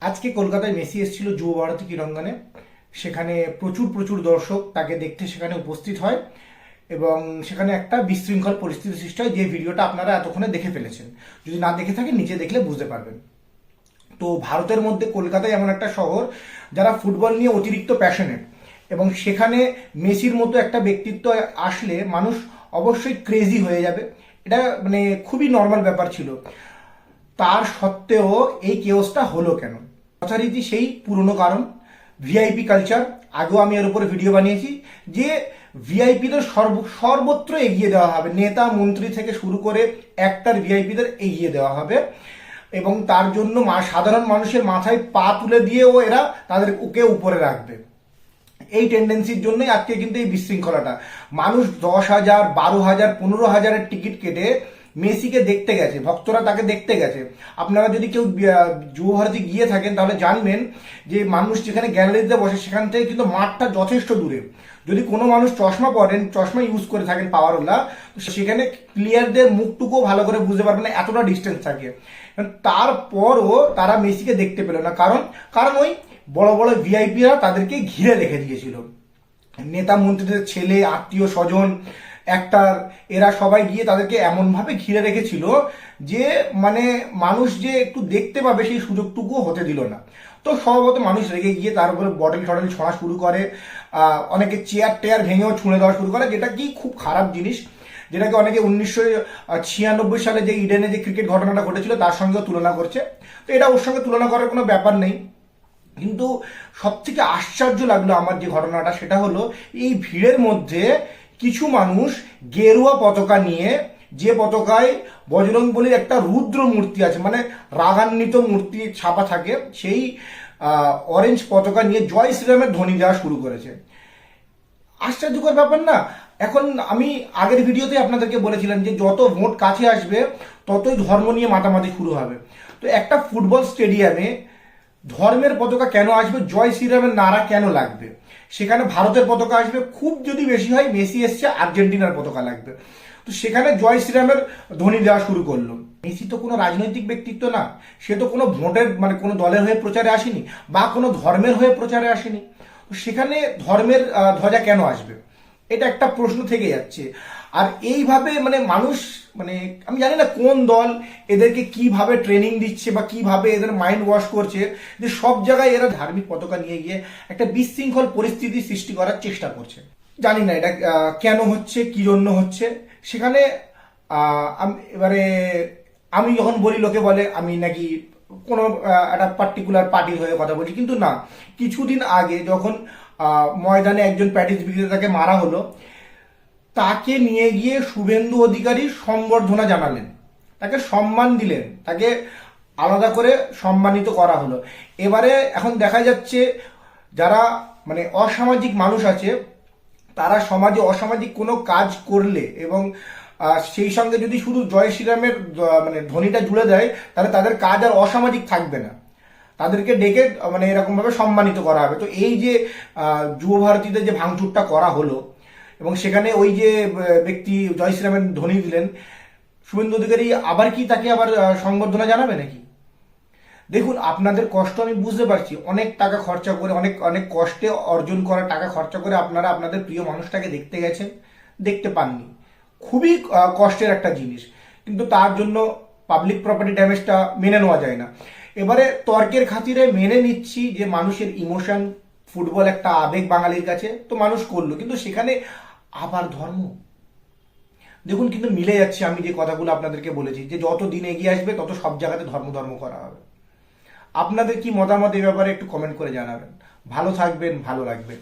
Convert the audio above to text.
আজকে কলকাতায় মেসি এসেছিল যুব ভারতী ক্রীড়াঙ্গনে। সেখানে প্রচুর প্রচুর দর্শক তাকে দেখতে সেখানে উপস্থিত হয় এবং সেখানে একটা বিশৃঙ্খল পরিস্থিতি সৃষ্টি হয়, যে ভিডিওটা আপনারা এতক্ষণে দেখে ফেলেছেন। যদি না দেখে থাকেন নিচে দেখলে বুঝতে পারবেন। তো ভারতের মধ্যে কলকাতায় এমন একটা শহর যারা ফুটবল নিয়ে অতিরিক্ত প্যাশনেট, এবং সেখানে মেসির মতো একটা ব্যক্তিত্ব আসলে মানুষ অবশ্যই ক্রেজি হয়ে যাবে। এটা মানে খুবই নর্মাল ব্যাপার ছিল। তার সত্ত্বেও এই কেওসটা হলো কেন? যথারীতি সেই পুরনো কারণ, ভিআইপি কালচার। আগেও আমি এর উপরে ভিডিও বানিয়েছি যে ভিআইপিদের সর্বত্র এগিয়ে দেওয়া হবে, নেতা মন্ত্রী থেকে শুরু করে অ্যাক্টর ভিআইপিদের এগিয়ে দেওয়া হবে, এবং তার জন্য সাধারণ মানুষের মাথায় পা তুলে দিয়েও এরা তাদের ওকে উপরে রাখবে। এই টেন্ডেন্সির জন্যই আজকে কিন্তু এই বিশৃঙ্খলাটা। মানুষ 10,000, 12,000, 15,000-এর টিকিট কেটে মেসিকে দেখতে গেছে, ভক্তরা তাকে দেখতে গেছে। আপনারা যদি কেউ যুব ভারতী গিয়ে থাকেন তাহলে জানবেন যে মানুষ যেখানে গ্যালারিতে বসে সেখান থেকে কিন্তু মাঠটা যথেষ্ট দূরে। যদি কোনো মানুষ চশমা পরেন, চশমা ইউজ করে থাকেন পাওয়ারওয়ালা, সেখানে প্লেয়ারদের মুখটুকুও ভালো করে বুঝতে পারবেন না, এতটা ডিস্টেন্স থাকে। তারপরও তারা মেসিকে দেখতে পেল না, কারণ ওই বড় বড় ভিআইপিরা তাদেরকে ঘিরে রেখে দিয়েছিল। নেতা মন্ত্রীদের ছেলে, আত্মীয় স্বজন, অ্যাক্টর, এরা সবাই গিয়ে তাদেরকে এমনভাবে ঘিরে রেখেছিল যে মানে মানুষ যে একটু দেখতে পাবে সেই সুযোগটুকুও হতে দিল না। তো স্বভাবত মানুষ রেগে গিয়ে তার উপরে বটল টটল ছোঁড়া শুরু করে, অনেকে চেয়ার টেয়ার ভেঙেও ছুঁড়ে দেওয়া শুরু করে, যেটা কি খুব খারাপ জিনিস, যেটাকে অনেকে 1996 সালে যে ইডেনে যে ক্রিকেট ঘটনাটা ঘটেছিল তার সঙ্গেও তুলনা করছে। তো এটা ওর সঙ্গে তুলনা করার কোনো ব্যাপার নেই। কিন্তু সব থেকে আশ্চর্য লাগলো আমার যে ঘটনাটা, সেটা হলো এই ভিড়ের মধ্যে কিছু মানুষ গেরুয়া পতাকা নিয়ে, যে পতাকায় বজরংবলীর একটা রুদ্র মূর্তি আছে, মানে রাগান্বিত মূর্তি ছাপা থাকে, সেই অরেঞ্জ পতাকা নিয়ে জয় শ্রীরামের ধ্বনি দেওয়া শুরু করেছে। আশ্চর্যকর ব্যাপার না? এখন আমি আগের ভিডিওতে আপনাদেরকে বলেছিলাম যে যত ভোট কাছে আসবে ততই ধর্ম নিয়ে মাতামাতি শুরু হবে। তো একটা ফুটবল স্টেডিয়ামে ধর্মের পতাকা কেন আসবে? জয় শ্রীরামের নারা কেন লাগবে? সেখানে ভারতের পতাকা আসবে, খুব যদি বেশি হয় মেসি এসছে আর্জেন্টিনার পতাকা লাগবে। তো সেখানে জয় শ্রীরামের ধ্বনি দেওয়া শুরু করলো। মেসি তো কোনো রাজনৈতিক ব্যক্তিত্ব না, সে তো কোনো ভোটের মানে কোনো দলের হয়ে প্রচারে আসেনি বা কোনো ধর্মের হয়ে প্রচারে আসেনি। তো সেখানে ধর্মের ধ্বজা কেন আসবে? এটা একটা প্রশ্ন থেকে যাচ্ছে। আর এইভাবে মানে মানুষ, মানে আমি জানি না কোন দল এদেরকে কিভাবে ট্রেনিং দিচ্ছে বা কিভাবে এদের মাইন্ড ওয়াশ করছে, যে সব জায়গায় এরা ধার্মিক পতাকা নিয়ে গিয়ে একটা বিশৃঙ্খল পরিস্থিতি সৃষ্টি করার চেষ্টা করছে। জানি না এটা কেন হচ্ছে, কি জন্য হচ্ছে। সেখানে এবারে আমি যখন বলি, লোকে বলে আমি নাকি কোনো একটা পার্টিকুলার পার্টির হয়ে কথা বলছি, কিন্তু না। কিছুদিন আগে যখন ময়দানে একজন প্যাটিস বিক্রেতাকে মারা হলো, তাকে নিয়ে গিয়ে শুভেন্দু অধিকারী সম্বর্ধনা জানালেন, তাকে সম্মান দিলেন, তাকে আলাদা করে সম্মানিত করা হলো। এবারে এখন দেখা যাচ্ছে যারা মানে অসামাজিক মানুষ আছে, তারা সমাজে অসামাজিক কোনো কাজ করলে এবং সেই সঙ্গে যদি শুধু জয় শ্রীরামের মানে ধ্বনিটা জুড়ে দেয়, তাহলে তাদের কাজ আর অসামাজিক থাকবে না, তাদেরকে ডেকে মানে এরকম ভাবে সম্মানিত করা হবে। তো এই যে যুব ভারতীতে যে ভাঙচুরটা করা হলো এবং সেখানে ওই যে ব্যক্তি জয় শ্রীরামের ধ্বনি দিলেন, শুভেন্দু অধিকারী আবার কি তাকে আবার সংবর্ধনা জানাবে নাকি? দেখুন, আপনাদের কষ্ট আমি বুঝতে পারছি, অনেক টাকা খরচা করে, অনেক অনেক কষ্টে অর্জন করা টাকা খরচা করে আপনারা আপনাদের প্রিয় মানুষটাকে দেখতে গেছেন, দেখতে পাননি। খুবই কষ্টের একটা জিনিস, কিন্তু তার জন্য পাবলিক প্রপার্টি ড্যামেজটা মেনে নেওয়া যায় না। এবারে তর্কের খাতিরে মেনে নিচ্ছি যে মানুষের ইমোশন, ফুটবল একটা আবেগ বাঙালির কাছে, তো মানুষ করলো, কিন্তু সেখানে আবার ধর্ম। দেখুন, কিন্তু মিলে যাচ্ছে আমি যে কথাগুলো আপনাদেরকে বলেছি, যে যত দিন এগিয়ে আসবে তত সব জায়গাতে ধর্ম ধর্ম করা হবে। আপনাদের কি মতামত এই ব্যাপারে একটু কমেন্ট করে জানাবেন। ভালো থাকবেন, ভালো রাখবেন।